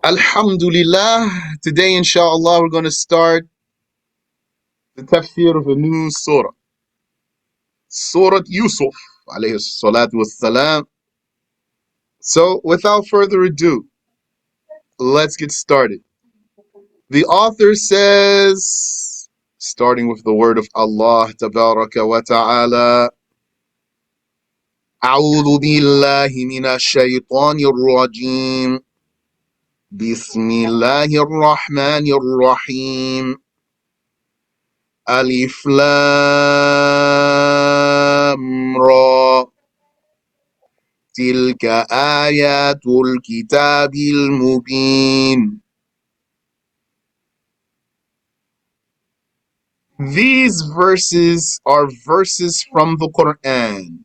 Alhamdulillah. Today, inshallah, we're going to start the tafsir of a new surah. Surat Yusuf, alayhi salatu wassalam. So, without further ado, let's get started. The author says, starting with the word of Allah, tabaraka wa ta'ala, أعوذ بالله من الشيطان الرجيم بسم الله الرحمن الرحيم ألف لام را تلك آيات الكتاب المبين. These verses are verses from the Quran,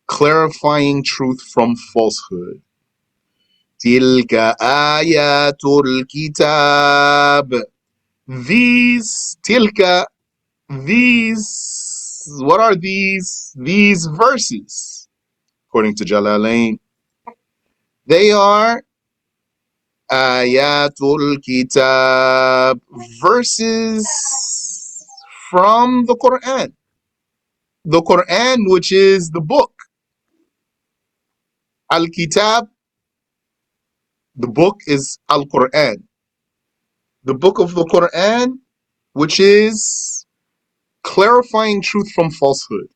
clarifying truth from falsehood. تلك آيات الكتاب. These, tilka, these, what are these? These verses, according to Jalalain, they are Ayatul Kitab, verses from the Quran. The Quran, which is the book. Al-Kitab, the book is Al-Quran. The book of the Quran, which is clarifying truth from falsehood.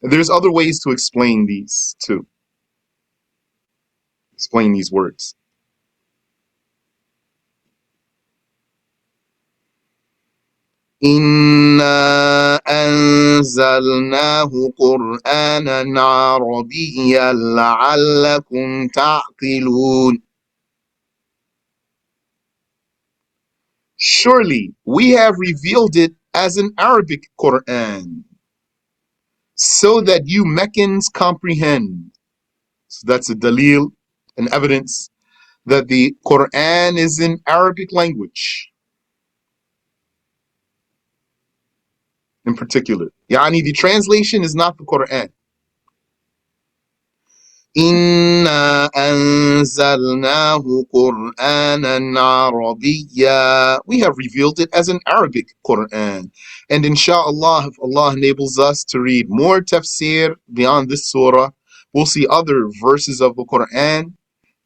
There's other ways to explain these too. Explain these words. إنا أنزلناه قرآنا عربيا لعلكم تعقلون. Surely we have revealed it as an Arabic Quran, so that you Meccans comprehend. So that's a dalil, an evidence that the Quran is in Arabic language in particular. Yani the translation is not the Quran. إنا أنزلناه قرآنا عربيا. We have revealed it as an Arabic Quran. And inshallah, if Allah enables us to read more tafsir beyond this surah, we'll see other verses of the Quran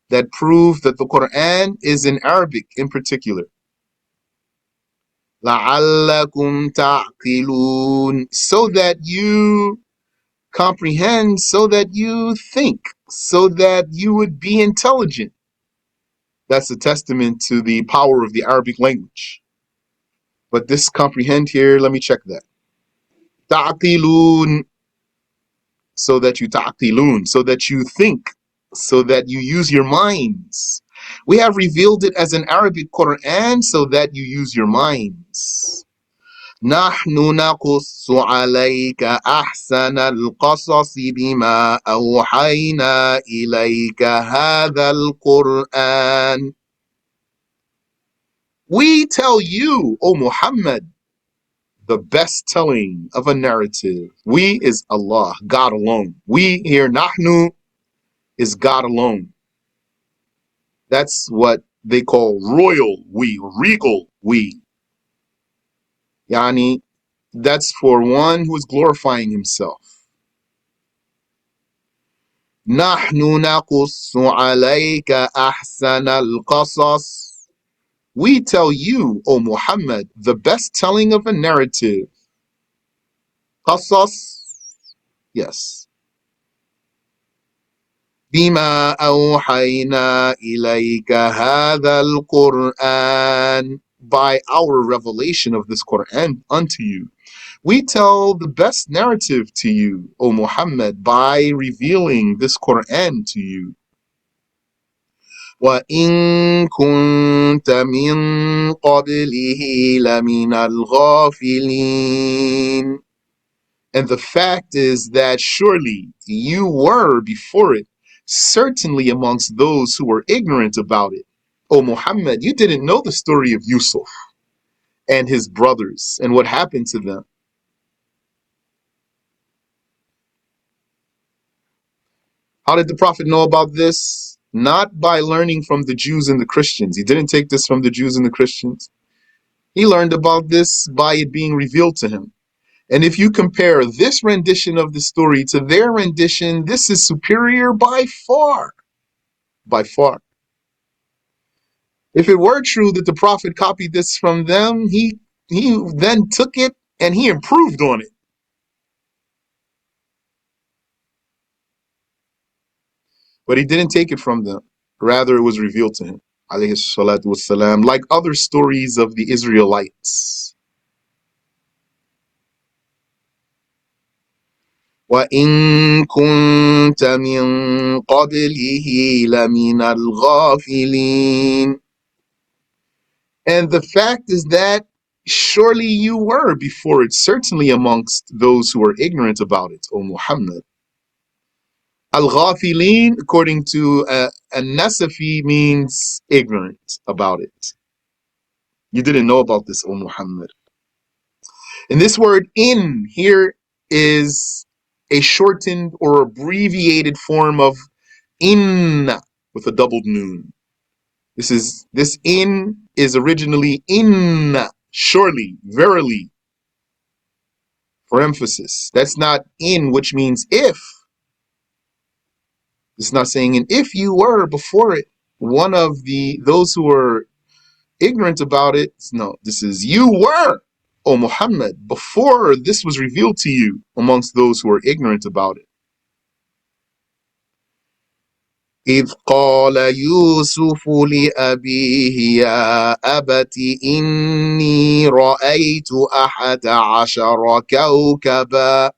that prove that the Quran is in Arabic in particular. لعلكم تعقلون. So that you comprehend, so that you think, so that you would be intelligent. That's a testament to the power of the Arabic language. But this comprehend here, let me check that. Ta'qilun, so that you ta'qilun, so that you think, so that you use your minds. We have revealed it as an Arabic Quran so that you use your minds. نحن نقص عليك أحسن القصص بما أوحينا إليك هذا القرآن. We tell you, O Muhammad, the best telling of a narrative. We is Allah, God alone. We here, nahnu, is God alone. That's what they call royal we, regal we. Yani, that's for one who is glorifying himself. نحن نقص عليك أحسن القصص. We tell you, O Muhammad, the best telling of a narrative. قصص, yes. بما أوحينا إليك هذا القرآن. By our revelation of this Quran unto you. We tell the best narrative to you, O Muhammad, by revealing this Quran to you. وَإِن كُنتَ مِن قَبْلِهِ لَمِنَ الْغَافِلِينَ. And the fact is that surely you were before it, certainly amongst those who were ignorant about it. O Muhammad, you didn't know the story of Yusuf and his brothers and what happened to them. How did the Prophet know about this? Not by learning from the Jews and the Christians. He didn't take this from the Jews and the Christians. He learned about this by it being revealed to him. And if you compare this rendition of the story to their rendition, this is superior by far. By far. If it were true that the Prophet copied this from them, he then took it and he improved on it. But he didn't take it from them. Rather, it was revealed to him, alayhi salatu wassalam, like other stories of the Israelites. وَإِن كُنْتَ مِن قَبْلِهِ لَمِنَ الْغَافِلِينَ. And the fact is that surely you were before it, certainly amongst those who are ignorant about it, O Muhammad. Al-Ghafilin, according to An-Nasafi, means ignorant about it. You didn't know about this, O Muhammad. And this word in here is a shortened or abbreviated form of inna with a doubled noon. This in is originally inna, surely, verily, for emphasis. That's not in, which means if. It's not saying and if you were before it, one of those who were ignorant about it. No, this is you were, O Muhammad, before this was revealed to you amongst those who were ignorant about it. إذ قال يوسف لأبيه يا أبت إني رأيت 11 كوكبا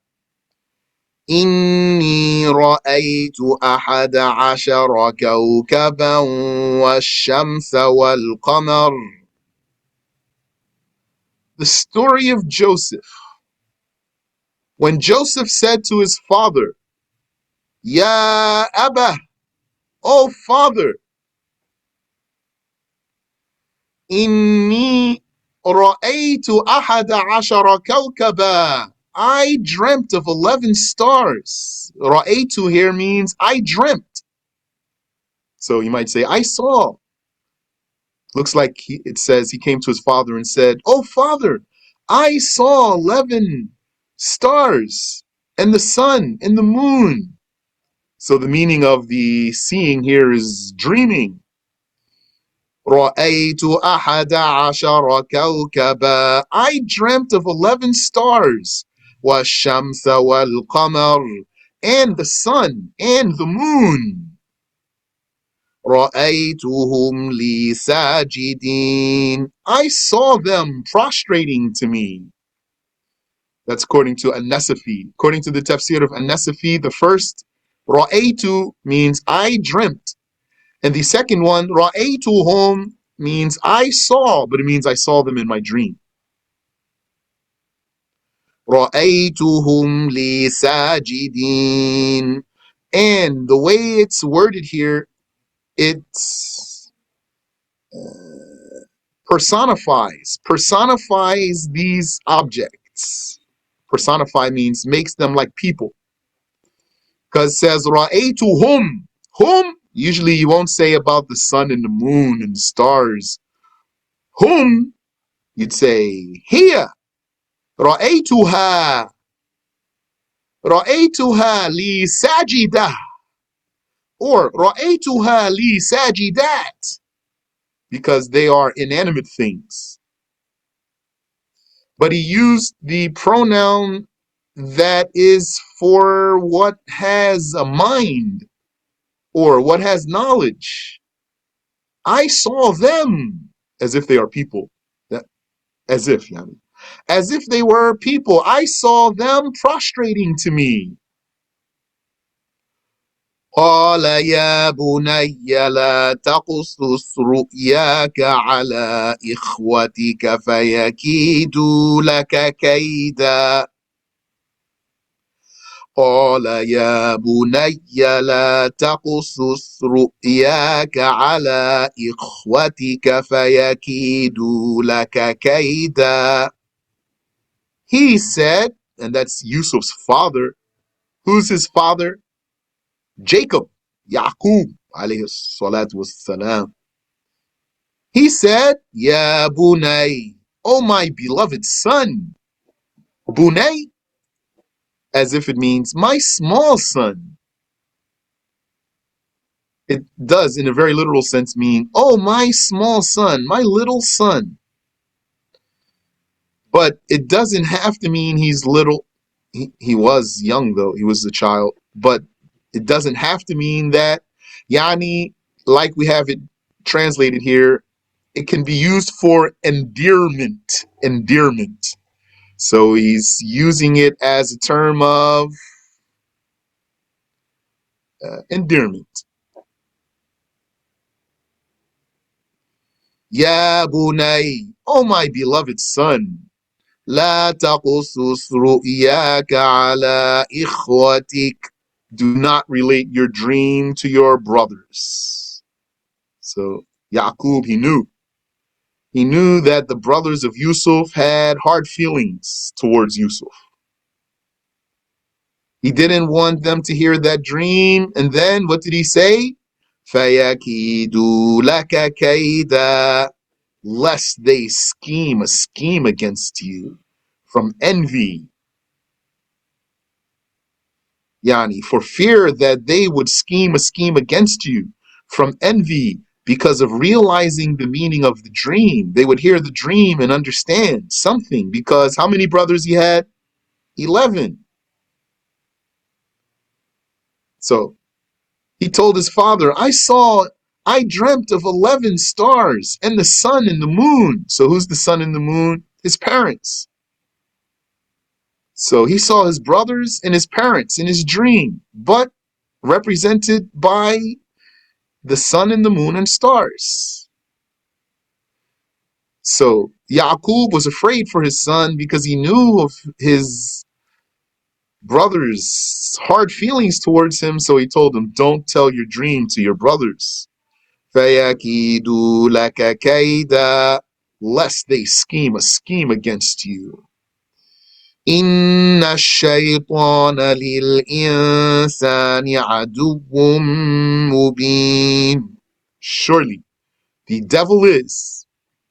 إني رأيت 11 كوكبا والشمس والقمر. The story of Joseph. When Joseph said to his father, Ya Abba, O father, Inni ra'aytu 11 kawkaba. I dreamt of 11 stars. Ra'aytu here means I dreamt. So you might say, I saw. Looks like it says he came to his father and said, Oh father, I saw 11 stars and the sun and the moon. So the meaning of the seeing here is dreaming. رَأَيْتُ 11 كَوْكَبًا. I dreamt of 11 stars. وَالشَّمْسَ وَالْقَمَرِ. And the sun and the moon. رَأَيْتُهُمْ لِي سَاجِدِينَ. I saw them prostrating to me. That's according to An-Nasafi. According to the Tafsir of An-Nasafi, the first رَأَيْتُ means I dreamt. And the second one, رَأَيْتُهُمْ, means I saw, but it means I saw them in my dream. رَأَيْتُهُمْ لِي سَاجِدِينَ. And the way it's worded here, it personifies these objects. Personify means makes them like people. Because it says رَأَيْتُهُمْ. Whom? Usually you won't say about the sun and the moon and the stars. Whom? You'd say here. رأيتها لي ساجدة, or رأيتها لي ساجدات, because they are inanimate things. But he used the pronoun that is for what has a mind or what has knowledge. I saw them, as if they are people. As if, yani. As if they were people. I saw them prostrating to me. قال يا بني لا تقصص رؤياك على إخوتك فيكيدوا لك كيدا. قال يا بني لا تقصص رؤياك على إخوتك فيكيدوا لك كيدا. He said, and that's Yusuf's father. Who's his father? Jacob, Yaqub, alayhi salatu wassalam. He said, Ya Bunay, O my beloved son. Bunay, as if it means my small son. It does, in a very literal sense, mean, oh, my small son, my little son. But it doesn't have to mean he's little. He was young, though. He was a child. But it doesn't have to mean that. Yani, like we have it translated here, it can be used for endearment. Endearment. So he's using it as a term of endearment. Ya bunay, oh my beloved son, لا تقصص رؤياك على إخوتك. Do not relate your dream to your brothers. So Yaqub, he knew. He knew that the brothers of Yusuf had hard feelings towards Yusuf. He didn't want them to hear that dream. And then what did he say? فَيَكِيدُ لَكَ كَيْدًا, lest they scheme a scheme against you from envy. Yani, for fear that they would scheme a scheme against you from envy because of realizing the meaning of the dream. They would hear the dream and understand something, because how many brothers he had? 11. So he told his father, I dreamt of 11 stars and the sun and the moon. So who's the sun and the moon? His parents. So he saw his brothers and his parents in his dream, but represented by the sun and the moon and stars. So Yaqub was afraid for his son because he knew of his brother's hard feelings towards him. So he told him, don't tell your dream to your brothers. فَيَكِيدُ لَكَ كَيْدًا, lest they scheme a scheme against you. إِنَّ الشَّيْطَانَ لِلْإِنسَانِ عَدُوٌّ مُبِينٌ. Surely the devil is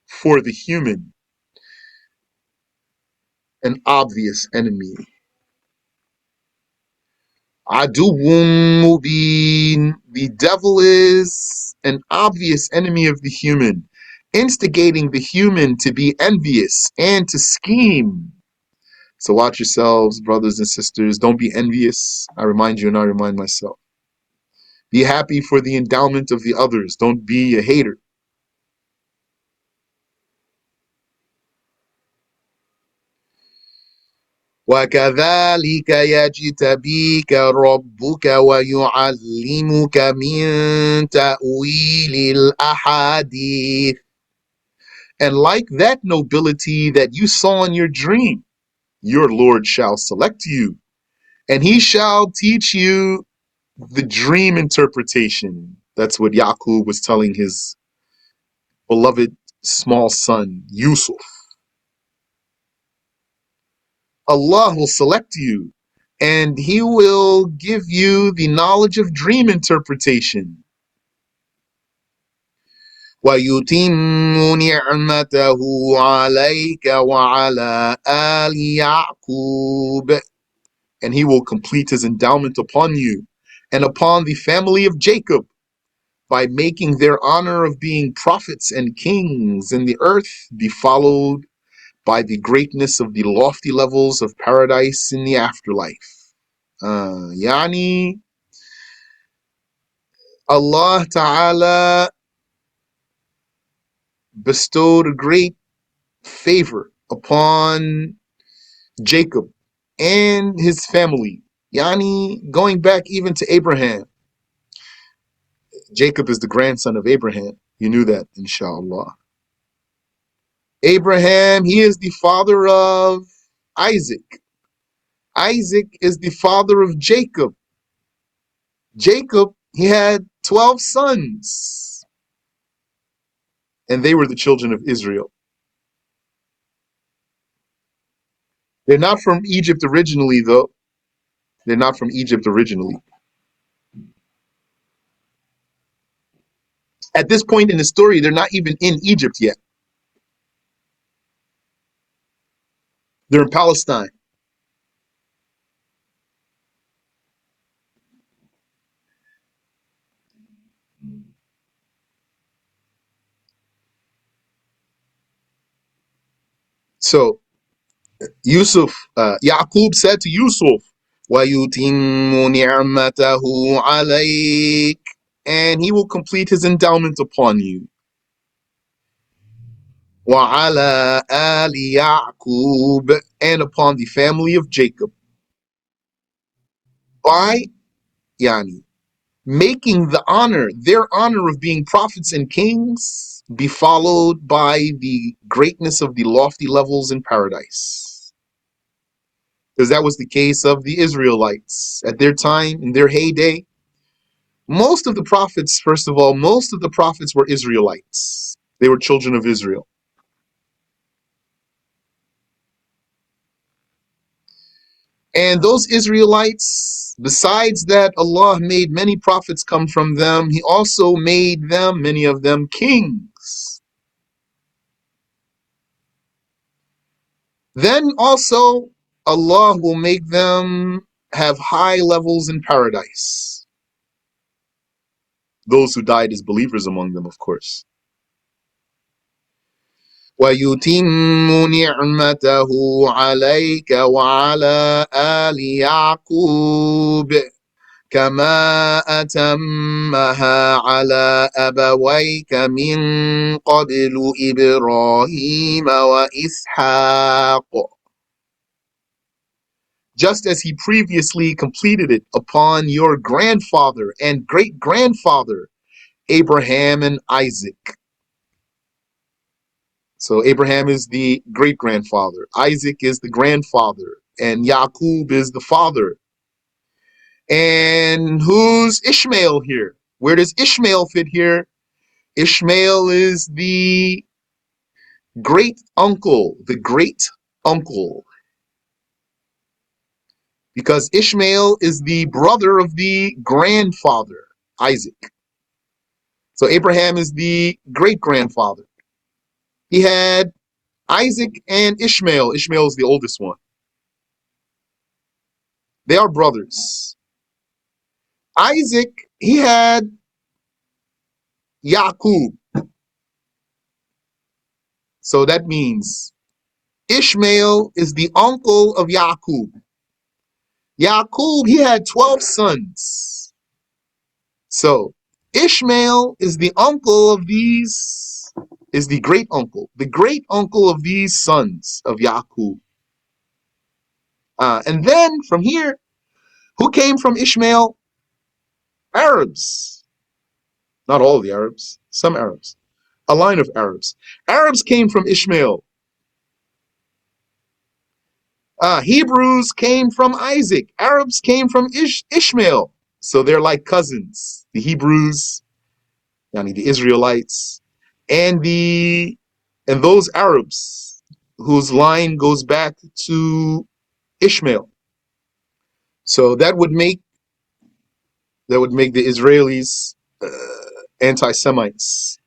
for the human an obvious enemy. Aduwwun mubin. The devil is an obvious enemy of the human, instigating the human to be envious and to scheme. So watch yourselves, brothers and sisters. Don't be envious. I remind you and I remind myself. Be happy for the endowment of the others. Don't be a hater. وكذلك يجتبيك ربك ويعلمك من تأويل الأحاديث. And like that nobility that you saw in your dream, your Lord shall select you, and he shall teach you the dream interpretation. That's what Yaqub was telling his beloved small son, Yusuf. Allah will select you and he will give you the knowledge of dream interpretation. وَيُتِمُّ نِعْمَتَهُ عَلَيْكَ وَعَلَى آلِ يَعْقُوبَ, and he will complete his endowment upon you and upon the family of Jacob by making their honor of being prophets and kings in the earth be followed by the greatness of the lofty levels of paradise in the afterlife. Yani, Allah Ta'ala bestowed a great favor upon Jacob and his family. Yani, going back even to Abraham. Jacob is the grandson of Abraham. You knew that, inshallah. Abraham, he is the father of Isaac. Isaac is the father of Jacob. Jacob, he had 12 sons, and they were the children of Israel. They're not from Egypt originally, though. They're not from Egypt originally. At this point in the story, they're not even in Egypt yet. They're in Palestine. So Yusuf, Yaqub said to Yusuf, وَيُتِمُّ نِعْمَتَهُ عَلَيْكَ, and he will complete his endowment upon you. وَعَلَى آلِ يَعْقُوبَ, and upon the family of Jacob. By Yani, making their honor of being prophets and kings, be followed by the greatness of the lofty levels in paradise. Because that was the case of the Israelites. At their time, in their heyday, most of the prophets, first of all, most of the prophets were Israelites. They were children of Israel. And those Israelites, besides that Allah made many prophets come from them, He also made them, many of them, kings. Then also Allah will make them have high levels in paradise. Those who died as believers among them, of course. وَيُتِمُّ نِعْمَتَهُ عَلَيْكَ وَعَلَى آلِ يَعْقُوبَ كما أتمها على أبويك من قبل إبراهيم وإسحاق, just as he previously completed it upon your grandfather and great-grandfather Abraham and Isaac. So Abraham is the great-grandfather, Isaac is the grandfather, and Yaqub is the father. And who's Ishmael here? Where does Ishmael fit here? Ishmael is the great uncle, because Ishmael is the brother of the grandfather, Isaac. So Abraham is the great-grandfather. He had Isaac and Ishmael. Ishmael is the oldest one. They are brothers. Isaac, he had Yaqub. So that means Ishmael is the uncle of Yaqub. Yaqub, he had 12 sons. So Ishmael is the uncle of these, is the great uncle of these sons of Yaqub. And then from here, who came from Ishmael? Arabs. Not all the Arabs, some Arabs. A line of Arabs. Arabs came from Ishmael. Hebrews came from Isaac. Arabs came from Ishmael. So they're like cousins. The Hebrews, the Israelites, and those Arabs whose line goes back to Ishmael. So that would make the Israelis anti-Semites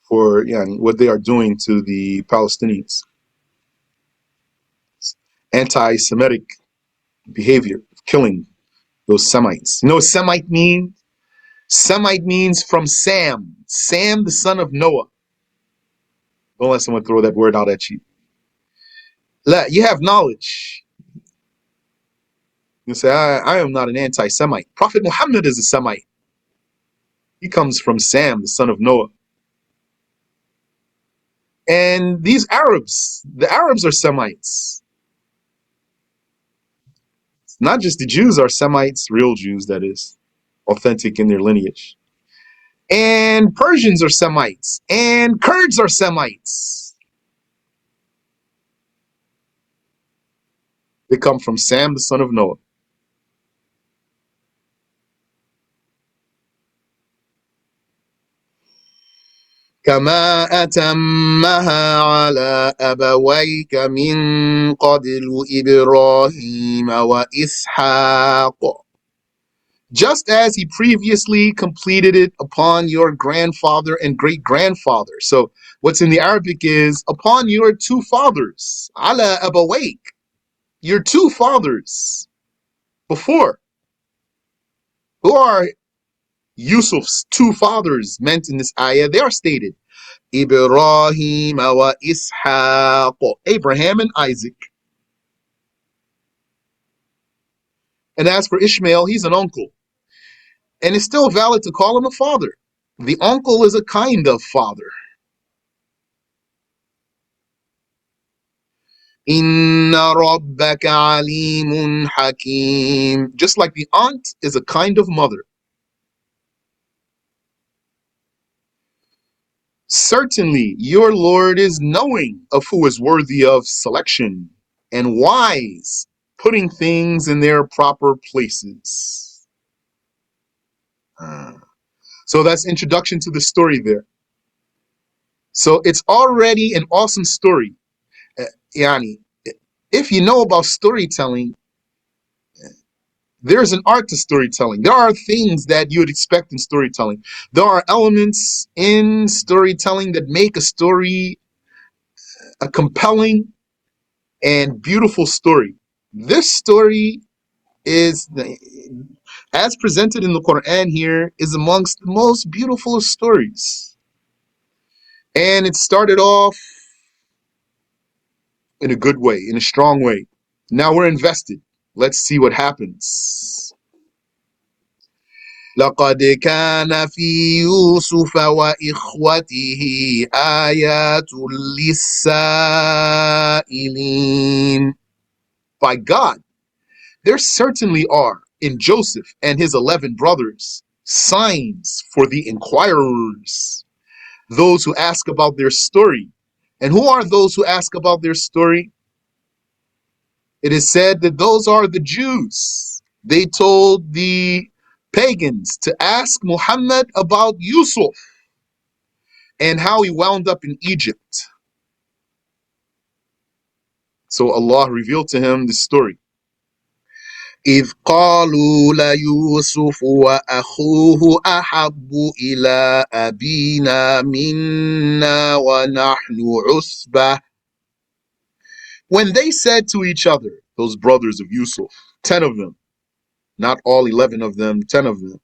for what they are doing to the Palestinians. Anti-Semitic behavior, killing those Semites. You know what Semite means? Semite means from Sam. Sam, the son of Noah. Don't let someone throw that word out at you. You have knowledge. You say, I am not an anti-Semite. Prophet Muhammad is a Semite. He comes from Sam, the son of Noah. And these Arabs, the Arabs are Semites. Not just the Jews are Semites, real Jews, that is, authentic in their lineage. And Persians are Semites. And Kurds are Semites. They come from Sam, the son of Noah. كما أتمها على أبويك من قبل إبراهيم وإسحاق. just as he previously completed it upon your grandfather and great-grandfather. So what's in the Arabic is upon your two fathers, ala abawayk, your two fathers before. Who are Yusuf's two fathers meant in this ayah? They are stated, Ibrahim wa Ishaq, Abraham and Isaac. And as for Ishmael, he's an uncle. And it's still valid to call him a father. The uncle is a kind of father. Inna rabbaka alimun hakim. Just like the aunt is a kind of mother. Certainly, your Lord is knowing of who is worthy of selection and wise, putting things in their proper places. So that's introduction to the story there. So it's already an awesome story. Yani, if you know about storytelling, there's an art to storytelling. There are things that you would expect in storytelling. There are elements in storytelling that make a story a compelling and beautiful story. This story is, as presented in the Quran here, is amongst the most beautiful of stories. And it started off in a good way, in a strong way. Now we're invested. Let's see what happens. لقد كان في يوسف وإخوته آيات للسائلين. By God, there certainly are in Joseph and his 11 brothers signs for the inquirers, those who ask about their story. And who are those who ask about their story? It is said that those are the Jews. They told the pagans to ask Muhammad about Yusuf and how he wound up in Egypt. So Allah revealed to him this story. إذ قالوا ليوسف وأخوه أحب إلى أبينا منا ونحن عصبة. When they said to each other, those brothers of Yusuf, 10 of them, not all 11 of them, 10 of them.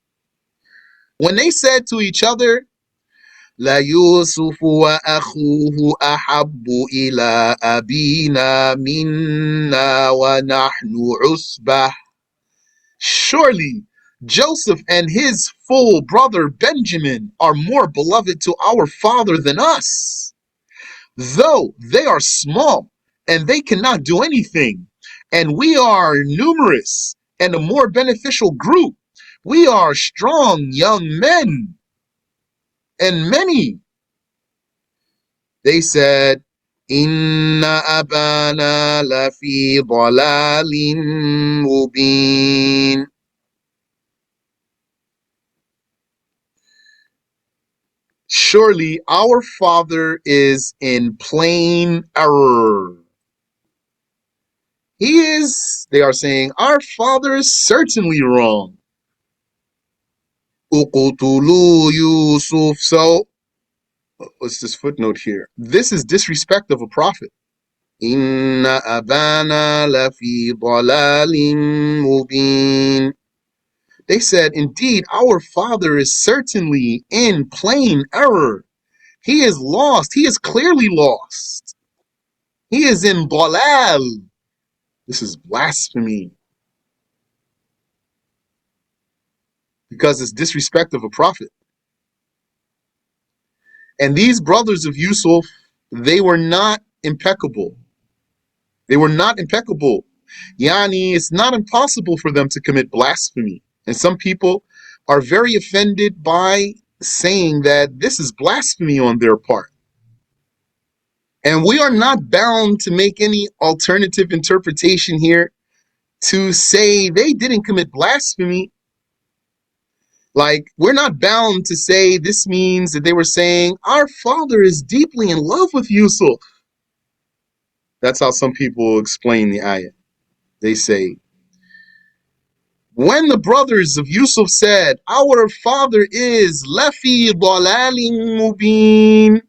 When they said to each other, ليوسف وأخوه أحب إلى أبينا منا ونحن عصبة. Surely Joseph and his full brother Benjamin are more beloved to our father than us, though they are small and they cannot do anything, and we are numerous and a more beneficial group. We are strong young men and many. They said, Inna abana lafi dalalin mubin. Surely our father is in plain error. He is, they are saying, our father is certainly wrong. Uqtulu Yusuf. So, what's this footnote here? This is disrespect of a prophet. Inna abana lafi dalalin mubin. They said, indeed, our father is certainly in plain error. He is lost. He is clearly lost. He is in dalal. This is blasphemy. Because it's disrespect of a prophet. And these brothers of Yusuf, they were not impeccable. They were not impeccable. Yani, it's not impossible for them to commit blasphemy. And some people are very offended by saying that this is blasphemy on their part. And we are not bound to make any alternative interpretation here to say they didn't commit blasphemy. Like, we're not bound to say this means that they were saying, our father is deeply in love with Yusuf. That's how some people explain the ayah. They say, When the brothers of Yusuf said, our father is Lafi Dalalin Mubin,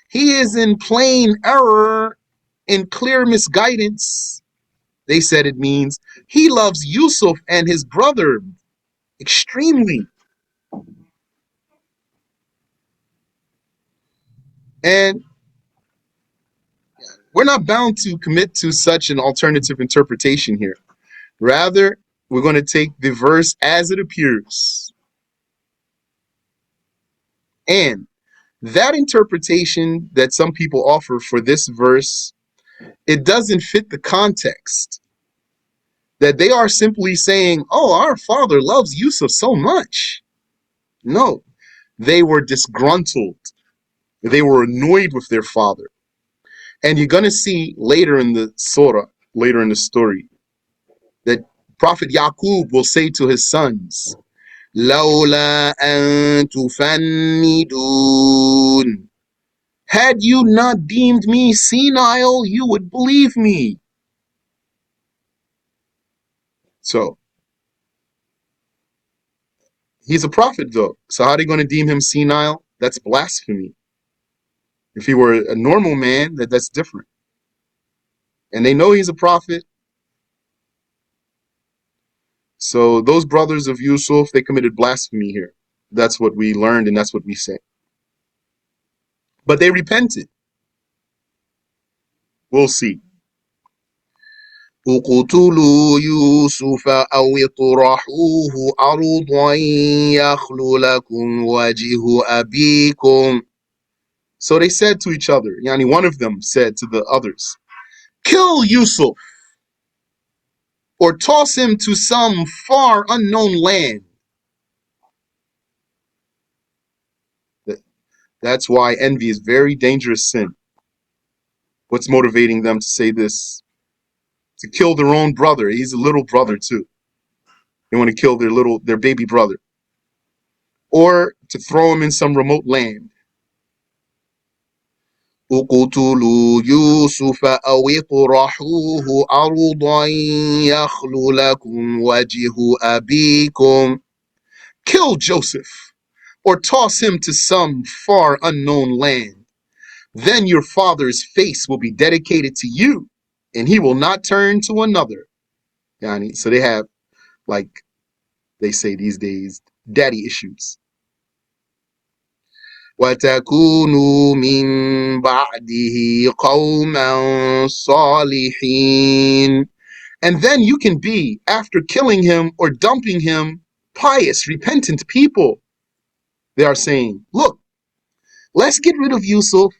he is in plain error, in clear misguidance, they said it means he loves Yusuf and his brother extremely. And we're not bound to commit to such an alternative interpretation here. Rather, we're going to take the verse as it appears. And that interpretation that some people offer for this verse, it doesn't fit the context. That they are simply saying, oh, our father loves Yusuf so much. No, they were disgruntled. They were annoyed with their father. And you're going to see later in the surah, later in the story, that Prophet Yaqub will say to his sons, لَوْلَا أَن تُفَنِّدُونَ, had you not deemed me senile, you would believe me. So, he's a prophet though. So how are they going to deem him senile? That's blasphemy. If he were a normal man, that's different. And they know he's a prophet. So those brothers of Yusuf, they committed blasphemy here. That's what we learned and that's what we say. But they repented. We'll see. اقتلوا يوسف أو اطرحوه أرضا يخل لكم وجه أبيكم. So they said to each other, yani one of them said to the others, kill Yusuf or toss him to some far unknown land. That's why envy is very dangerous sin. What's motivating them to say this? To kill their own brother. He's a little brother too. They want to kill their baby brother. Or to throw him in some remote land. اقتلوا يوسف أو اطرحوه أرضا يخل لكم وجه أبيكم. Kill Joseph or toss him to some far unknown land. Then your father's face will be dedicated to you and he will not turn to another. Yani, so they have, like they say these days, daddy issues. وَتَكُونُوا مِن بَعْدِهِ قَوْمًا صَالِحِينَ. And then you can be, after killing him or dumping him, pious, repentant people. They are saying, look, let's get rid of Yusuf.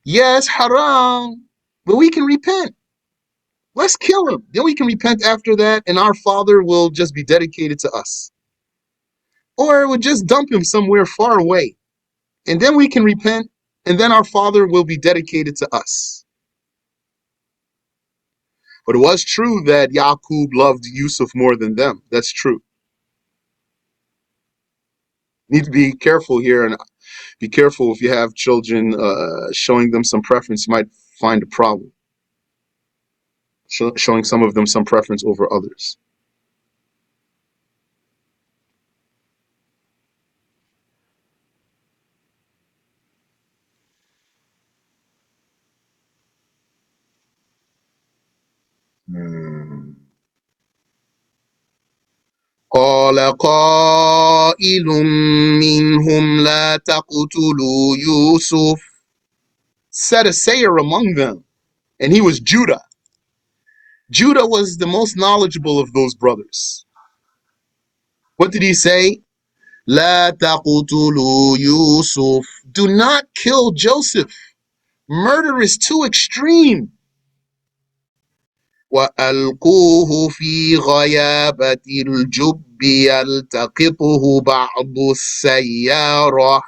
Yes, haram, but we can repent. Let's kill him. Then we can repent after that, and our father will just be dedicated to us. Or we'll just dump him somewhere far away. And then we can repent, and then our father will be dedicated to us. But it was true that Yaqub loved Yusuf more than them. That's true. Need to be careful here, and be careful if you have children, showing them some preference. You might find a problem. Showing some of them some preference over others. قال قائل منهم لا تقتلوا يوسف. Said a sayer among them, and he was Judah. Judah was the most knowledgeable of those brothers. What did he say? لا تقتلوا يوسف. Do not kill Joseph. Murder is too extreme. وألقوه في غيابة الجب يلتقطه بعض السيارة.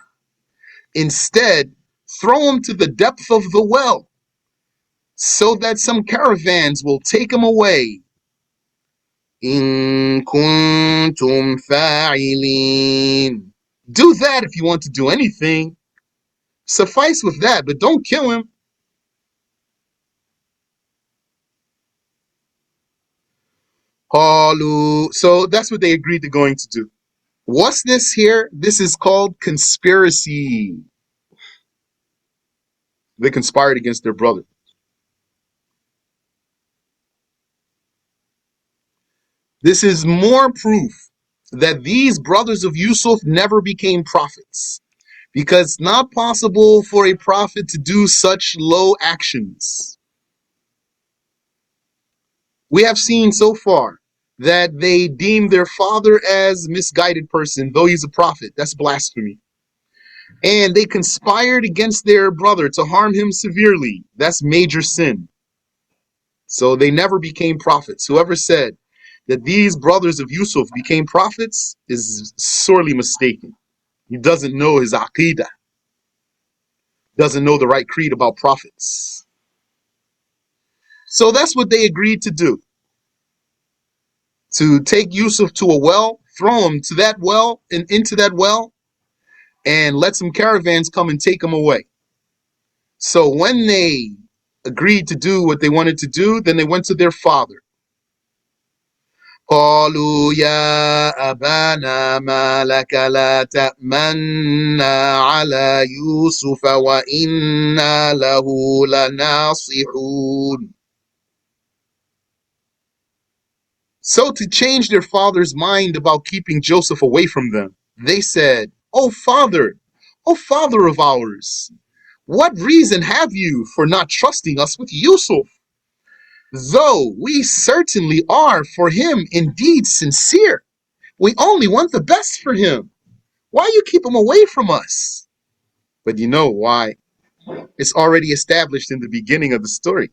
Instead, throw him to the depth of the well so that some caravans will take him away. إن كنتم فاعلين. Do that if you want to do anything. Suffice with that, but don't kill him. So that's what they agreed to going to do. What's this here? This is called conspiracy. They conspired against their brother. This is more proof that these brothers of Yusuf never became prophets, because it's not possible for a prophet to do such low actions. We have seen so far that they deem their father as misguided person, though he's a prophet. That's blasphemy. And they conspired against their brother to harm him severely. That's major sin. So they never became prophets. Whoever said that these brothers of Yusuf became prophets is sorely mistaken. He doesn't know his aqidah, doesn't know the right creed about prophets. So that's what they agreed to do. To take Yusuf to a well, throw him to that well and into that well, and let some caravans come and take him away. So when they agreed to do what they wanted to do, then they went to their father. قالوا يا أبانا ما لك لا تأمنا على يوسف وإنا له لناصحون. So to change their father's mind about keeping Joseph away from them, they said, O father of ours, what reason have you for not trusting us with Yusuf? Though we certainly are for him indeed sincere, we only want the best for him. Why you keep him away from us? But you know why? It's already established in the beginning of the story.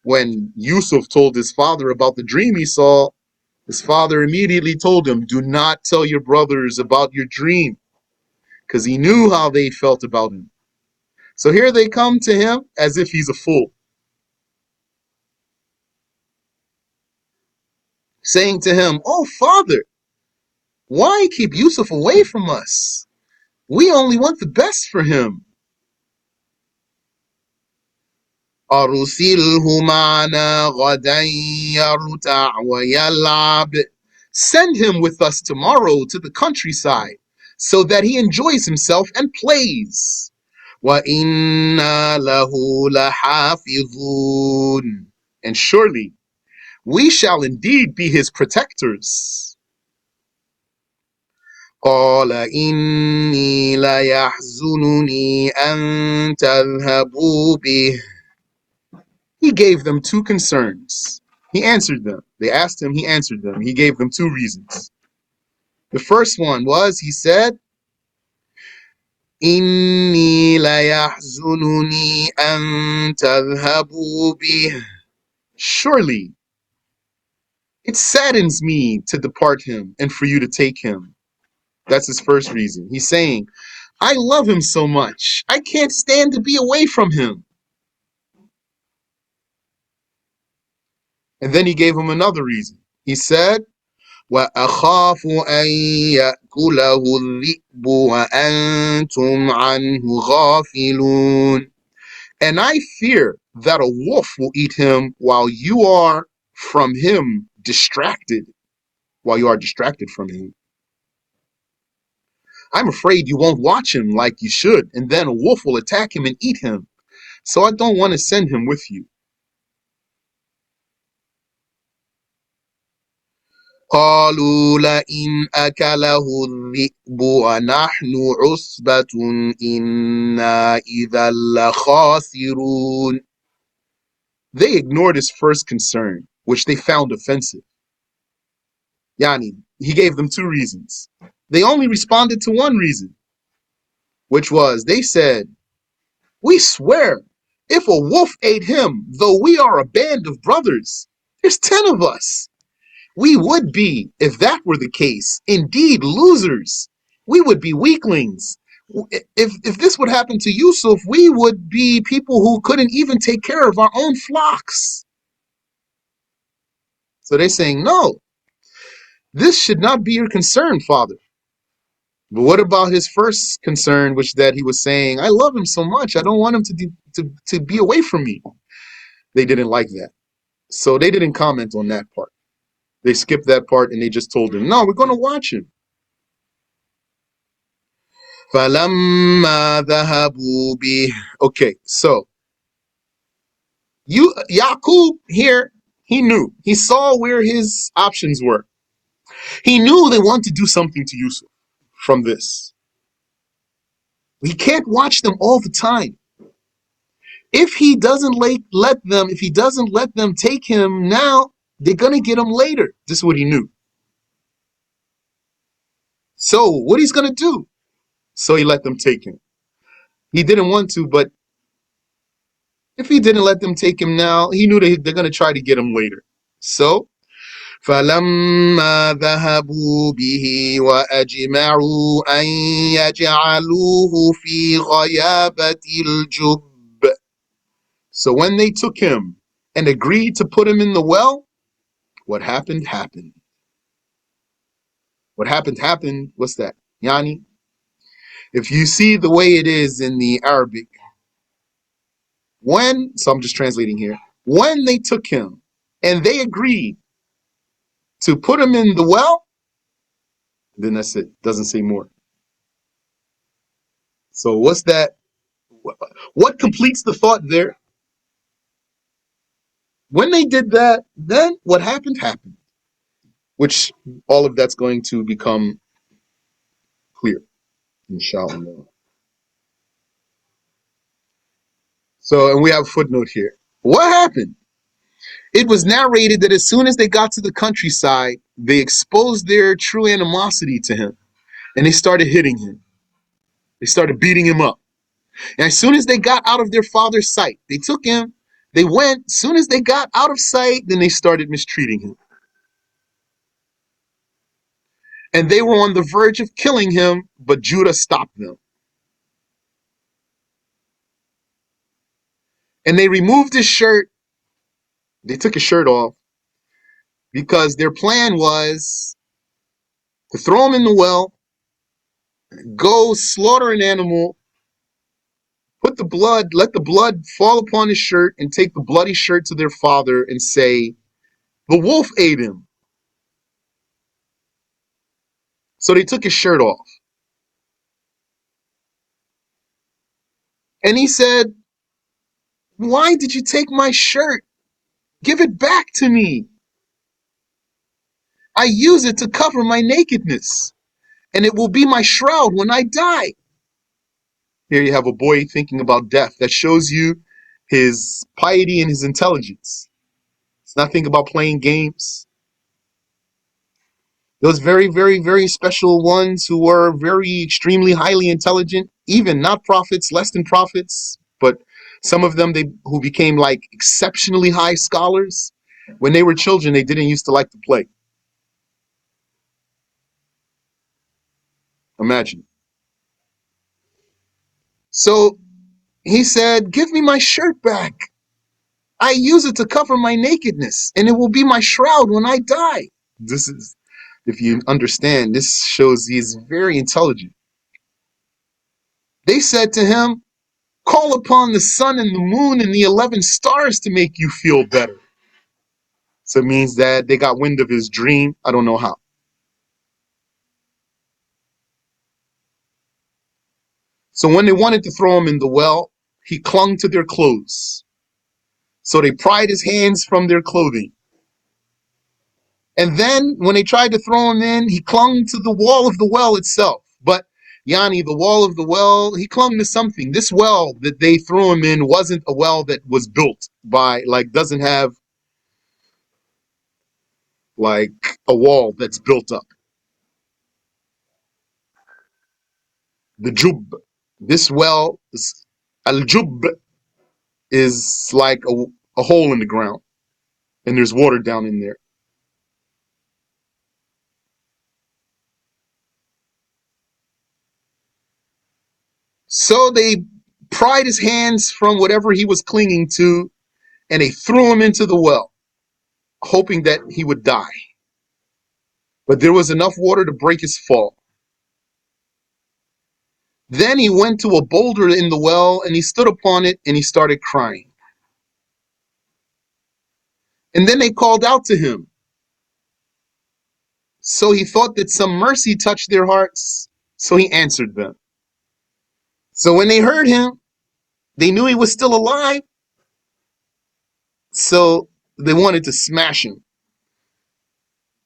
When Yusuf told his father about the dream he saw, his father immediately told him, do not tell your brothers about your dream, because he knew how they felt about him. So here they come to him as if he's a fool, saying to him, oh father, why keep Yusuf away from us? We only want the best for him. أرسله معنا غدا يرتع ويلعب. Send him with us tomorrow to the countryside so that he enjoys himself and plays. وَإِنَّا لَهُ لَحَافِظُونَ. And surely we shall indeed be his protectors. قال إني ليحزنني أن تذهبوا به. He gave them two concerns. He answered them. They asked him, he answered them. He gave them two reasons. The first one was, he said, إِنِّي لَيَحْزُنُنِي أَن تَذْهَبُوا بِهِ. Surely, it saddens me to depart him and for you to take him. That's his first reason. He's saying, I love him so much. I can't stand to be away from him. And then he gave him another reason. He said, وَأَخَافُ أَن يَأْكُلَهُ الذِّئْبُ وَأَنْتُمْ عَنْهُ غَافِلُونَ. And I fear that a wolf will eat him while you are from him distracted, while you are distracted from him. I'm afraid you won't watch him like you should, and then a wolf will attack him and eat him. So I don't want to send him with you. قالوا لئن أكله الذئب ونحن عصبة إنا إذا لخاسرون. They ignored his first concern, which they found offensive. Yani, he gave them two reasons. They only responded to one reason, which was, they said, we swear, if a wolf ate him, though we are a band of brothers, there's 10 of us. We would be, if that were the case, indeed losers. We would be weaklings. If this would happen to Yusuf, we would be people who couldn't even take care of our own flocks. So they're saying, no, this should not be your concern, father. But what about his first concern, which that he was saying, I love him so much, I don't want him to be away from me. They didn't like that. So they didn't comment on that part. They skipped that part and they just told him, no, we're going to watch him. فَلَمَّا ذَهَبُوا بِهِ. Okay, so Yaqub here, he knew. He saw where his options were. He knew they want to do something to Yusuf from this. He can't watch them all the time. If he doesn't let them take him now, they're going to get him later. This is what he knew. So what he's going to do? So he let them take him. He didn't want to, but if he didn't let them take him now, he knew they're going to try to get him later. So فَلَمَّا ذَهَبُوا بِهِ وَأَجْمَعُوا أَن يَجْعَلُوهُ فِي غَيَابَةِ الْجُبِّ. So when they took him and agreed to put him in the well, what happened, happened. What happened, happened. What's that? Yani, if you see the way it is in the Arabic, so I'm just translating here, when they took him and they agreed to put him in the well, then that's it. Doesn't say more. So what's that? What completes the thought there? When they did that, then what happened, happened. Which all of that's going to become clear, inshallah. So, and we have a footnote here. What happened? It was narrated that as soon as they got to the countryside, they exposed their true animosity to him. And they started hitting him. They started beating him up. And as soon as they got out of their father's sight, they took him, they went. As soon as they got out of sight, then they started mistreating him. And they were on the verge of killing him, but Judah stopped them. And they removed his shirt. They took his shirt off because their plan was to throw him in the well, go slaughter an animal, let the blood fall upon his shirt, and take the bloody shirt to their father and say, the wolf ate him. So they took his shirt off. And he said, why did you take my shirt? Give it back to me. I use it to cover my nakedness, and it will be my shroud when I die. Here you have a boy thinking about death. That shows you his piety and his intelligence. It's nothing about playing games. Those very, very, very special ones who were very extremely highly intelligent, even not prophets, less than prophets, but some of them who became like exceptionally high scholars, when they were children, they didn't used to like to play. Imagine. So he said, give me my shirt back. I use it to cover my nakedness, and it will be my shroud when I die. This is, if you understand, this shows he's very intelligent. They said to him, call upon the sun and the moon and the 11 stars to make you feel better. So it means that they got wind of his dream. I don't know how. So when they wanted to throw him in the well, he clung to their clothes. So they pried his hands from their clothing. And then when they tried to throw him in, he clung to the wall of the well itself. But Yani, the wall of the well, he clung to something. This well that they threw him in wasn't a well that was built by, doesn't have like a wall that's built up. The jub, this well, al-jub, is like a hole in the ground, and there's water down in there. So they pried his hands from whatever he was clinging to, and they threw him into the well, hoping that he would die. But there was enough water to break his fall. Then he went to a boulder in the well, and he stood upon it, and he started crying. And then they called out to him, So he thought that some mercy touched their hearts. So he answered them. So when they heard him, they knew he was still alive. So they wanted to smash him.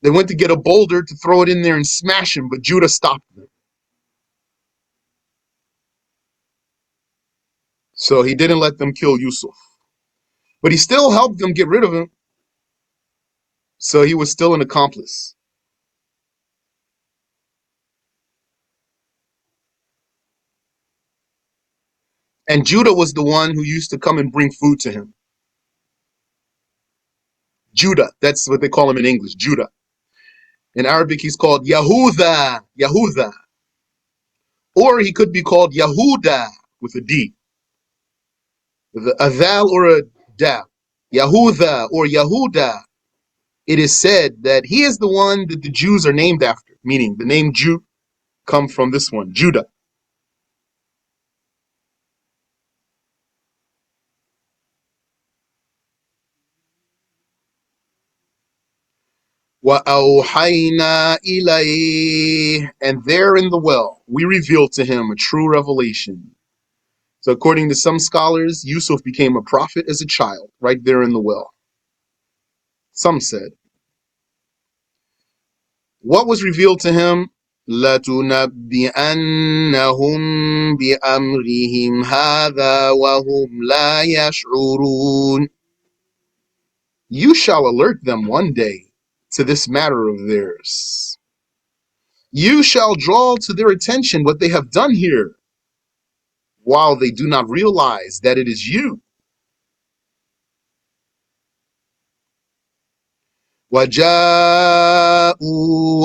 They went to get a boulder to throw it in there and smash him, but Judah stopped them. So he didn't let them kill Yusuf. But he still helped them get rid of him. So he was still an accomplice. And Judah was the one who used to come and bring food to him. Judah, that's what they call him in English, Judah. In Arabic, he's called Yahuda, Yahuda. Or he could be called Yahuda with a D, with a thal or a da. Yahuda or Yahuda. It is said that he is the one that the Jews are named after, meaning the name Jew come from this one, Judah. وَأَوْحَيْنَا إِلَيْهِ, and there in the well, we revealed to him a true revelation. So according to some scholars, Yusuf became a prophet as a child, right there in the well. Some said. What was revealed to him? لَتُنَبِّئَنَّهُمْ بِأَمْرِهِمْ هَذَا وَهُمْ لَا يَشْعُرُونَ. You shall alert them one day to this matter of theirs. You shall draw to their attention what they have done here, while they do not realize that it is you. وَجَاءُوا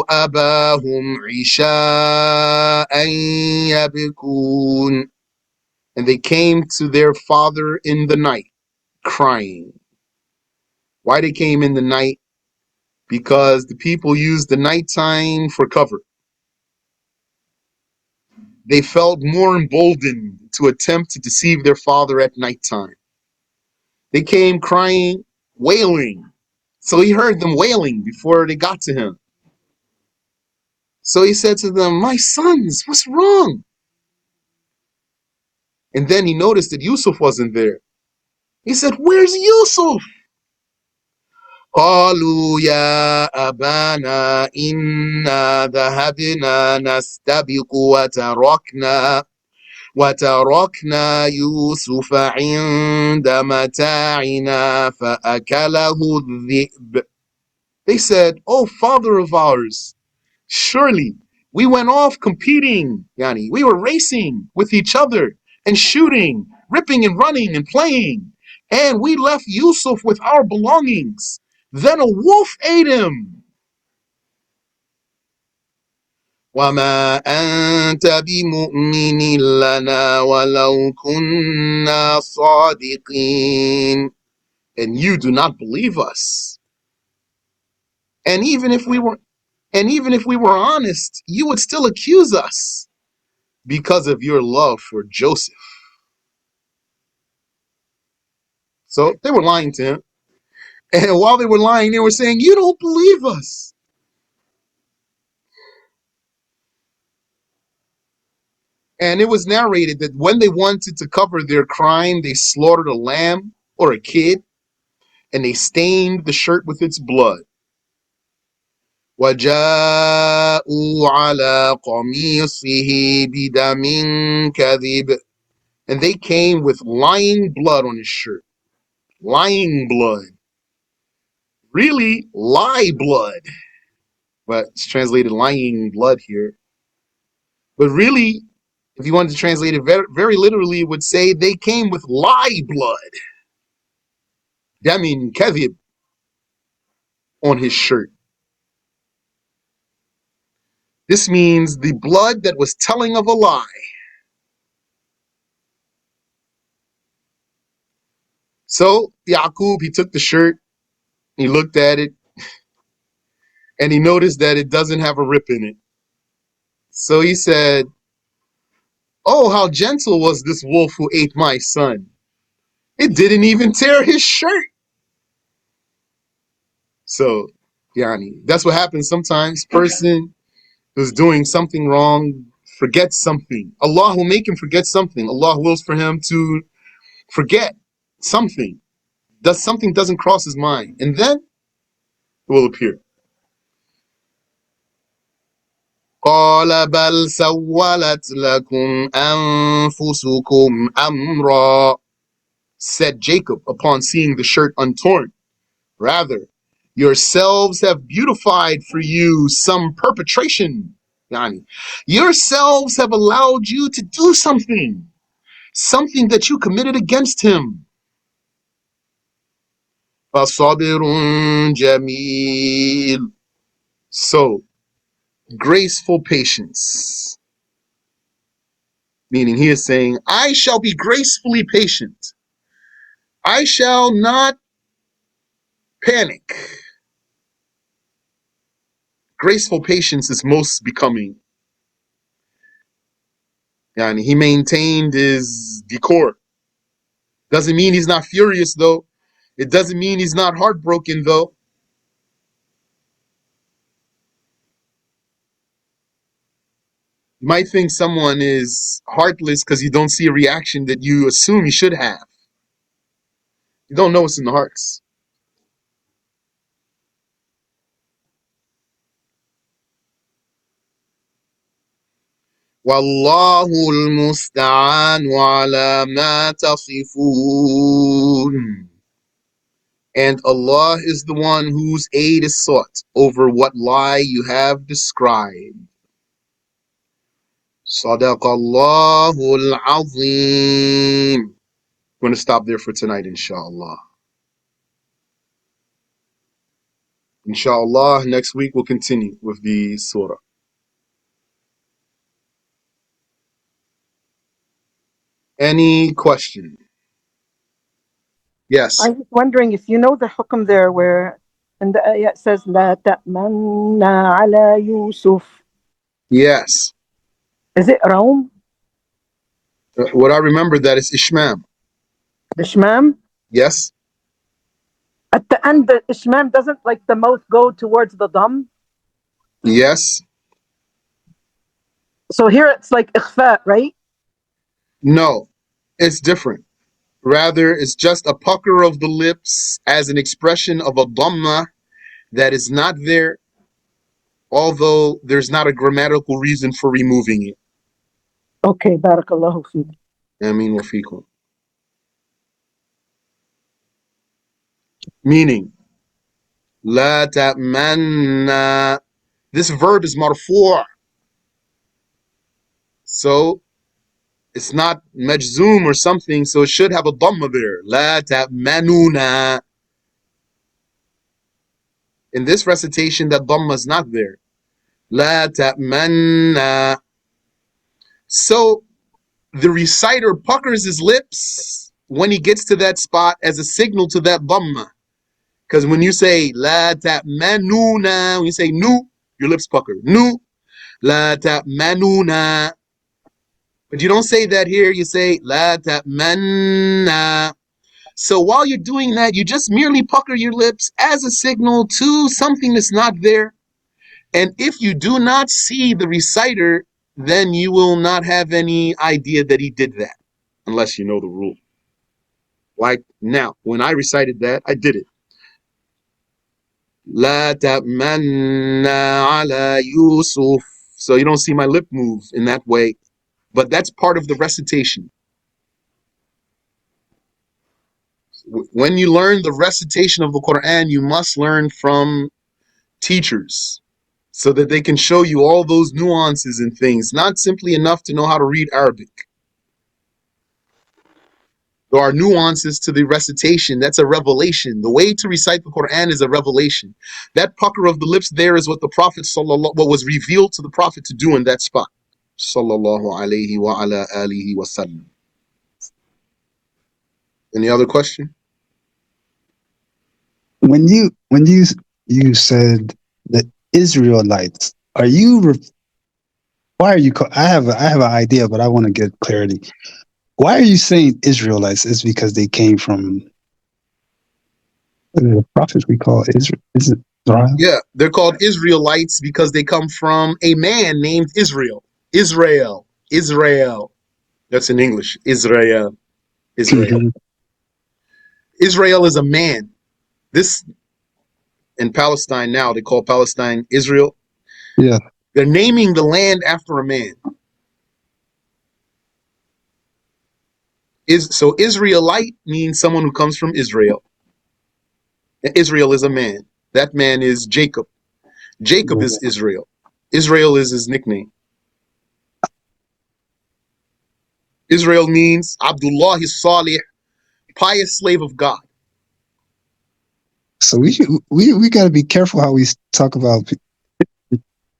أَبَاهُمْ عِشَاءً يَبْكُونَ, and they came to their father in the night, crying. Why they came in the night? Because the people used the nighttime for cover. They felt more emboldened to attempt to deceive their father at nighttime. They came crying, wailing. So he heard them wailing before they got to him. So he said to them, my sons, what's wrong? And then he noticed that Yusuf wasn't there. He said, where's Yusuf? قالوا يا أبانا إنا ذهبنا نستبق وتركنا يوسف عند متاعنا فأكله الذئب. They said, oh, father of ours, surely we went off competing, Yani. We were racing with each other and shooting, ripping and running and playing. And we left Yusuf with our belongings. Then a wolf ate him. وَمَا أَنْتَ بِمُؤْمِنٍ لَنَا وَلَوْ كُنَّا صَادِقِينَ. And you do not believe us. And even if we were honest, you would still accuse us because of your love for Joseph. So they were lying to him. And while they were lying, they were saying, you don't believe us. And it was narrated that when they wanted to cover their crime, they slaughtered a lamb or a kid, and they stained the shirt with its blood. وَجَاءُوا عَلَى قَمِيصِهِ بِدَمٍ كَذِبٍ, and they came with lying blood on his shirt. Lying blood. Really, lie blood. But it's translated lying blood here. But really, if you wanted to translate it very, very literally, it would say they came with lie blood. Damin kadhib on his shirt. This means the blood that was telling of a lie. So Yaqub, he took the shirt, he looked at it, and he noticed that it doesn't have a rip in it. So he said, oh, how gentle was this wolf who ate my son. It didn't even tear his shirt. So Yani, that's what happens sometimes. Person who's doing something wrong forgets something. Allah will make him forget something. Allah wills for him to forget something. Something doesn't cross his mind. And then it will appear. قال بل سولت لكم أنفسكم أمرا, said Jacob upon seeing the shirt untorn. Rather, yourselves have beautified for you some perpetration. Yani, yourselves have allowed you to do something that you committed against him. فَصَبِرٌ جَمِيلٌ. So, graceful patience. Meaning he is saying, I shall be gracefully patient. I shall not panic. Graceful patience is most becoming. Yani, he maintained his decor. Doesn't mean he's not furious though. It doesn't mean he's not heartbroken though. You might think someone is heartless because you don't see a reaction that you assume you should have. You don't know what's in the hearts. وَاللَّهُ الْمُسْتَعَانُ عَلَى مَا تَصِفُونَ. And Allah is the one whose aid is sought over what lie you have described. صَدَقَ اللَّهُ الْعَظِيمُ. We're going to stop there for tonight, inshallah. Inshallah, next week we'll continue with the surah. Any question? Yes. I was wondering if you know the hukm there where in the ayah it says لا تأمن على يوسف. Yes. Is it Raum? What I remember that is Ishmam. The Shmam? Yes. At the end, the Ishmam doesn't like the mouth go towards the dam. Yes. So here it's like ikhfa, right? No, it's different. Rather, it's just a pucker of the lips as an expression of a dhamma that is not there, although there's not a grammatical reason for removing it. Okay, barakallahu feek. Ameen wa fikum. Meaning, la ta'manna. This verb is marfu'. So, it's not majzoom or something, so it should have a dhamma there. La ta'manuna. In this recitation, that dhamma is not there. La ta'manna. So, the reciter puckers his lips when he gets to that spot as a signal to that dhamma. Because when you say la ta'manuna, when you say nu, your lips pucker. Nu, la ta'manuna. But you don't say that here, you say la ta'manna. So while you're doing that, you just merely pucker your lips as a signal to something that's not there. And if you do not see the reciter, then you will not have any idea that he did that, unless you know the rule. Like now, when I recited that, I did it. La ta'manna ala Yusuf. So you don't see my lip move in that way, but that's part of the recitation. When you learn the recitation of the Quran, you must learn from teachers so that they can show you all those nuances and things, not simply enough to know how to read Arabic. There are nuances to the recitation. That's a revelation. The way to recite the Quran is a revelation. That pucker of the lips there is what the Prophet what was revealed to the Prophet to do in that spot. Sallallahu alayhi wa ala alihi wa sallam. Any other question? When you said the Israelites, are you? Why are you? I have an idea, but I want to get clarity. Why are you saying Israelites? Is because they came from the prophets we call Israel? Is it Right? Yeah, they're called Israelites because they come from a man named Israel. Israel. Israel. That's in English. Israel. Israel. Mm-hmm. Israel is a man. This in Palestine now, they call Palestine Israel. Yeah. They're naming the land after a man. So Israelite means someone who comes from Israel. Israel is a man. That man is Jacob. Jacob is Israel. Israel is his nickname. Israel means Abdullah Salih, pious slave of God. So we got to be careful how we talk about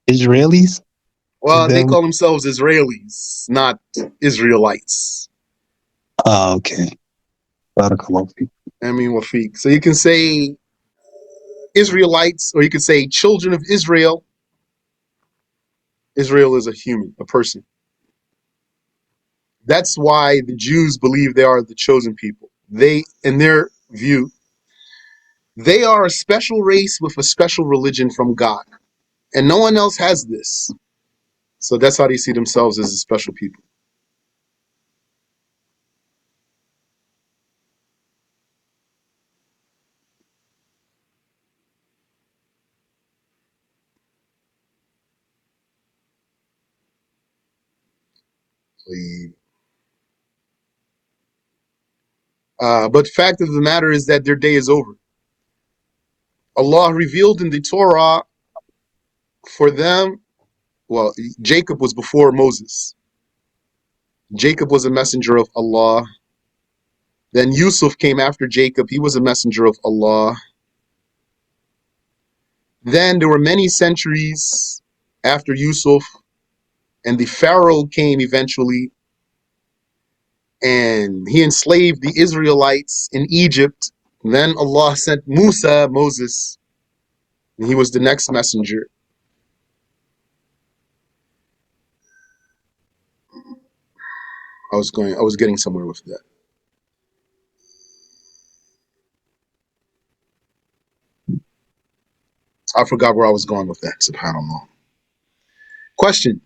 Israelis. Well, they Then, call themselves Israelis, not Israelites. okay. Barakallahu feek. I mean, Wafiq. So you can say Israelites, or you can say children of Israel. Israel is a human, a person. That's why the Jews believe they are the chosen people. They, in their view, they are a special race with a special religion from God. And no one else has this. So that's how they see themselves as a special people. But fact of the matter is that their day is over. Allah revealed in the Torah for them, well, Jacob was before Moses. Jacob was a messenger of Allah. Then Yusuf came after Jacob. He was a messenger of Allah. Then there were many centuries after Yusuf, and the Pharaoh came eventually, and he enslaved the Israelites in Egypt. Then Allah sent Musa, Moses, and he was the next messenger. I was getting somewhere with that. I forgot where I was going with that. SubhanAllah. Question.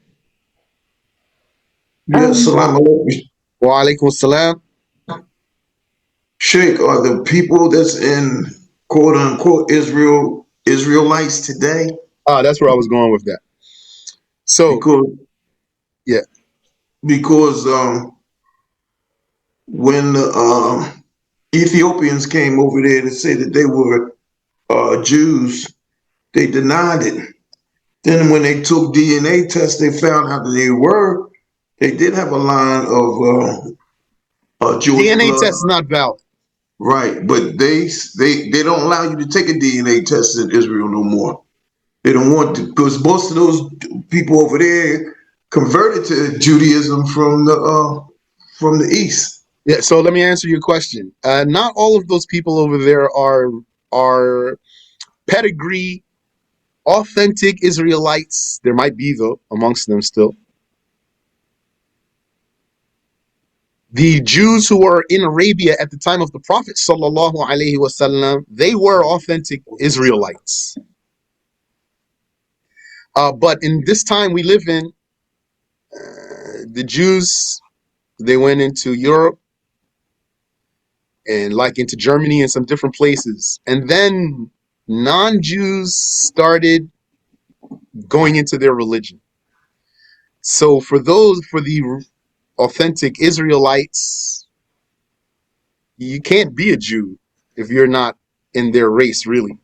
Yes, salam alaikum. Wa alaikum salam. Sheikh, are the people that's in quote unquote Israelites today? That's where I was going with that. So, Because yeah. because when the Ethiopians came over there to say that they were Jews, they denied it. Then when they took DNA tests, they found out that they were. They did have a line of Jewish DNA blood, test is not valid. right? But they don't allow you to take a DNA test in Israel no more. They don't want to, because most of those people over there converted to Judaism from the east. Yeah, so let me answer your question. Not all of those people over there are pedigree, authentic Israelites. There might be, though, amongst them still. The Jews who were in Arabia at the time of the Prophet sallallahu alaihi wasallam, they were authentic Israelites. But in this time we live in, the Jews, they went into Europe and like into Germany and some different places. And then non-Jews started going into their religion. So for the authentic Israelites, you can't be a Jew if you're not in their race, really.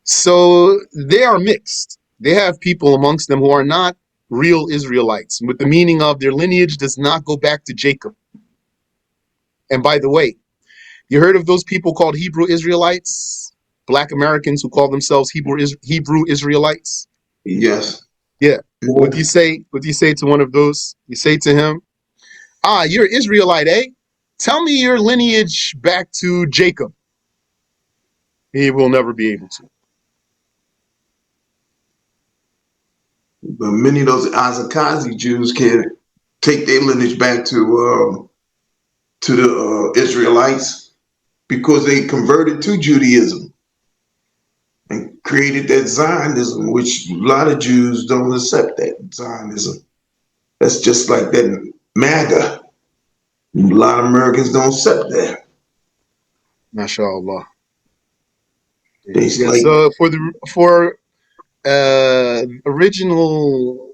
So they are mixed. They have people amongst them who are not real Israelites, with the meaning of their lineage does not go back to Jacob. And by the way, you heard of those people called Hebrew Israelites? Black Americans who call themselves Hebrew Israelites? Yes. Yeah. What do you say? What do you say to one of those? You say to him, you're Israelite, eh? Tell me your lineage back to Jacob. He will never be able to. But many of those Azakazi Jews can take their lineage back to the Israelites because they converted to Judaism. created that Zionism, which a lot of Jews don't accept that Zionism. That's just like that MAGA. A lot of Americans don't accept that. MashaAllah. It's Yeah, like, so for original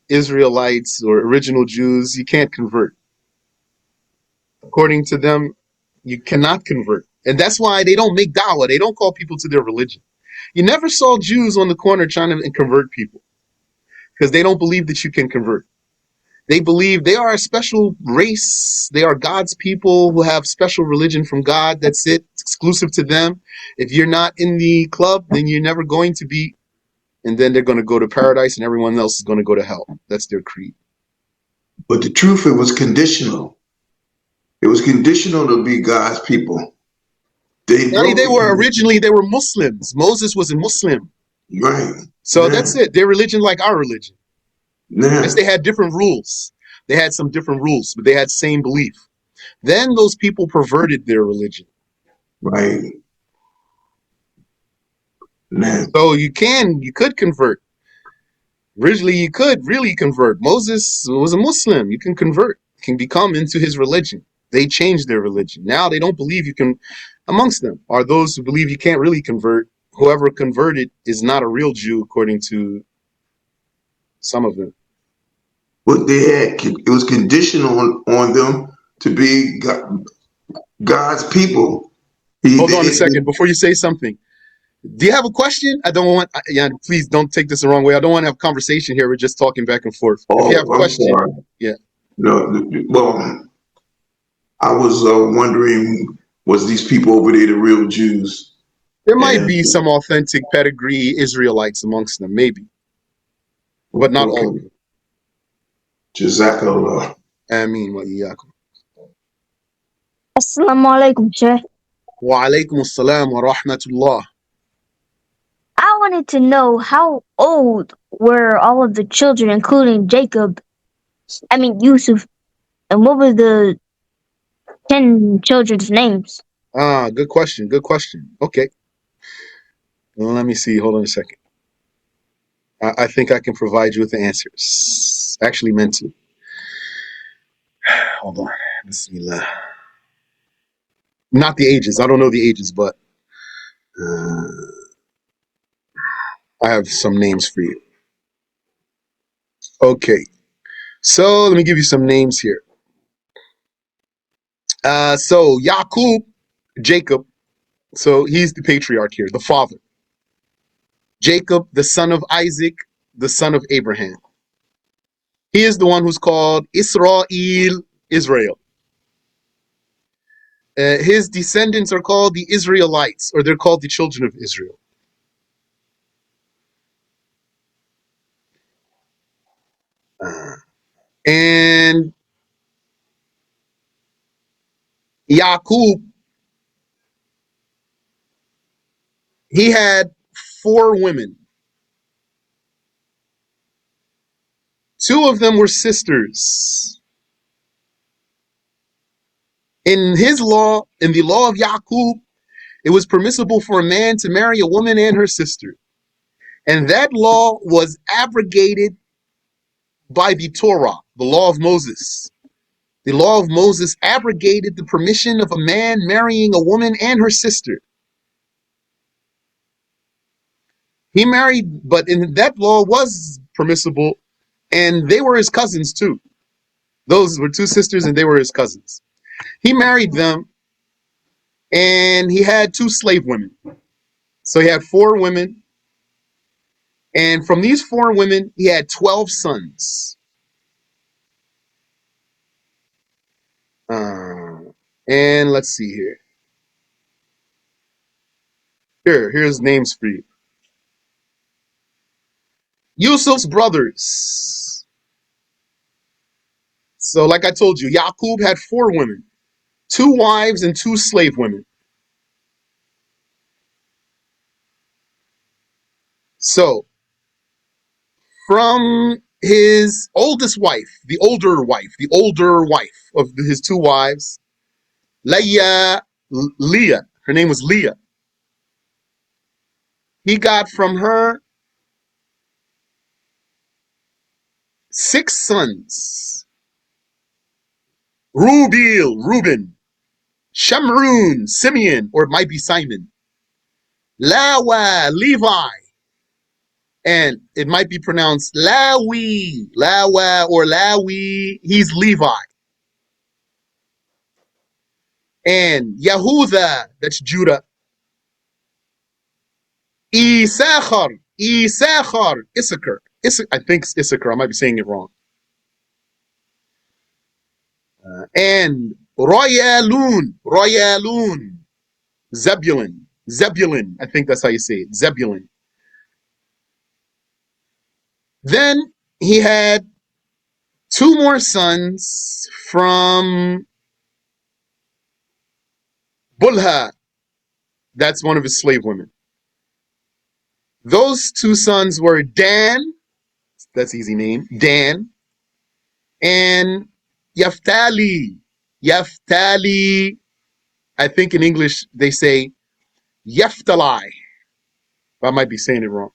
Israelites or original Jews, you can't convert. According to them, you cannot convert. And that's why they don't make da'wah. They don't call people to their religion. You never saw Jews on the corner trying to convert people because they don't believe that you can convert. They believe they are a special race. They are God's people who have special religion from God. That's it. It's exclusive to them. If you're not in the club, then you're never going to be. And then they're going to go to paradise and everyone else is going to go to hell. That's their creed. but the truth, it was conditional. It was conditional to be God's people. They Now, broke they were it. originally, they were Muslims. Moses was a Muslim. Right. So Yeah. that's it. Their religion like our religion. Yeah. Yes, they had different rules. They had some different rules, but they had same belief. Then those people perverted their religion. Right. Yeah. So you could convert. Originally, you could really convert. Moses was a Muslim. You can convert, can become into his religion. They changed their religion. Now they don't believe you can. Amongst them are those who believe you can't really convert. Whoever converted is not a real Jew, according to some of them. What they had, it was conditional on them to be God's people. Hold on a second before you say something. Do you have a question? I don't want, yeah, please don't take this the wrong way. I don't want to have a conversation here. We're just talking back and forth. If you have a I'm question, sorry. yeah. No, well, I was wondering, was these people over there the real Jews? There might And be some authentic pedigree Israelites amongst them, maybe, but not all of okay, them. Jazakallah. Ameen wa iyyakum. Assalamu alaikum, Sheikh. Wa alaykum assalam wa rahmatullah. I wanted to know how old were all of the children, including Yusuf, and what were the 10 children's names? Ah, good question. Good question. Okay. Let me see. Hold on a second. I think I can provide you with the answers. Actually meant to. Hold on. Bismillah. Not the ages. I don't know the ages, but I have some names for you. Okay. So let me give you some names here. So Yaqub, Jacob. So he's the patriarch here, the father. Jacob, the son of Isaac, the son of Abraham. He is the one who's called Israel, Israel. His descendants are called the Israelites, or they're called the children of Israel. And Yaqub, he had 4 women. 2 of them were sisters. In his law, in the law of Yaqub, it was permissible for a man to marry a woman and her sister. And that law was abrogated by the Torah, the law of Moses. The law of Moses abrogated the permission of a man marrying a woman and her sister. He married, but in that law was permissible, and they were his cousins too. Those were 2 sisters, and they were his cousins. He married them, and he had 2 slave women. So he had 4 women, and from these 4 women, he had 12 sons. And let's see here. Here's names for you. Yusuf's brothers. So like I told you, Yaqub had 4 women, 2 wives and 2 slave women. So from his oldest wife, the older wife of his 2 wives, Leah, her name was Leah. he got from her 6 sons. Reuben, Shamroon, Simeon, or it might be Simon. Lawa, Levi, and it might be pronounced Lawi, Lawa or Lawi. He's Levi. And Yehuda, that's Judah. Issachar, Issachar. I think it's Issachar. I might be saying it wrong. And Royalun, Zebulun. I think that's how you say it, Zebulun. Then he had 2 more sons from Bulha. That's one of his slave women. Those 2 sons were Dan, that's easy name, Dan, and Yaftali. I think in English they say Yeftalai. I might be saying it wrong.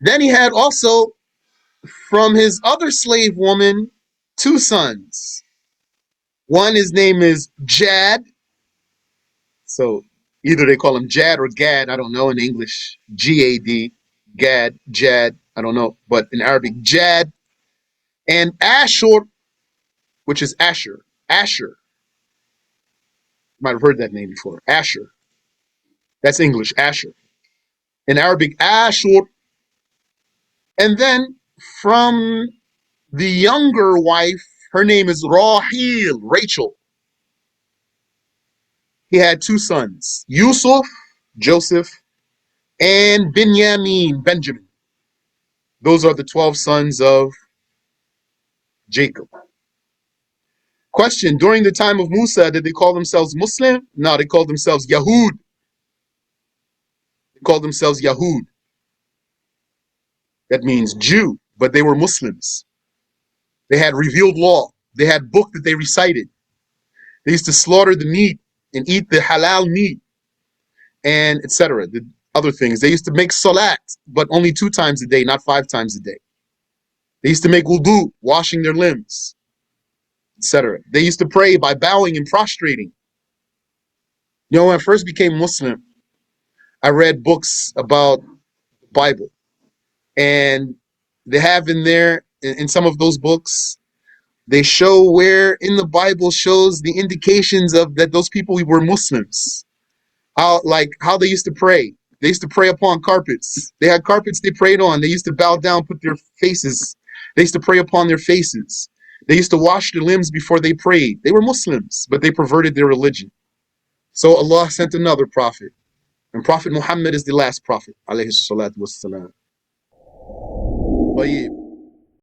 Then he had also from his other slave woman 2 sons. One, his name is Jad. So either they call him Jad or Gad. I don't know in English. Gad, Gad, Jad. I don't know. But in Arabic, Jad. And Ashur, which is Asher. Asher. You might have heard that name before. Asher. That's English, Asher. In Arabic, Ashur. And then from the younger wife, her name is Rahil, Rachel. He had 2 sons, Yusuf, Joseph, and Benjamin. Those are the 12 sons of Jacob. Question, during the time of Musa, did they call themselves Muslim? No, they called themselves Yahud. They called themselves Yahud. That means Jew, but they were Muslims. They had revealed law. They had book that they recited. They used to slaughter the meat and eat the halal meat and etc. The other things. They used to make salat, but only 2 times a day, not 5 times a day. They used to make wudu, washing their limbs, etc. They used to pray by bowing and prostrating. You know, when I first became Muslim, I read books about the Bible. And they have in there, in some of those books, they show where in the Bible shows the indications of that those people were Muslims. How they used to pray. They used to pray upon carpets. They had carpets they prayed on. They used to bow down, put their faces. They used to pray upon their faces. They used to wash their limbs before they prayed. They were Muslims, but they perverted their religion. So Allah sent another prophet. And Prophet Muhammad is the last prophet. Alayhi salatu wassalam.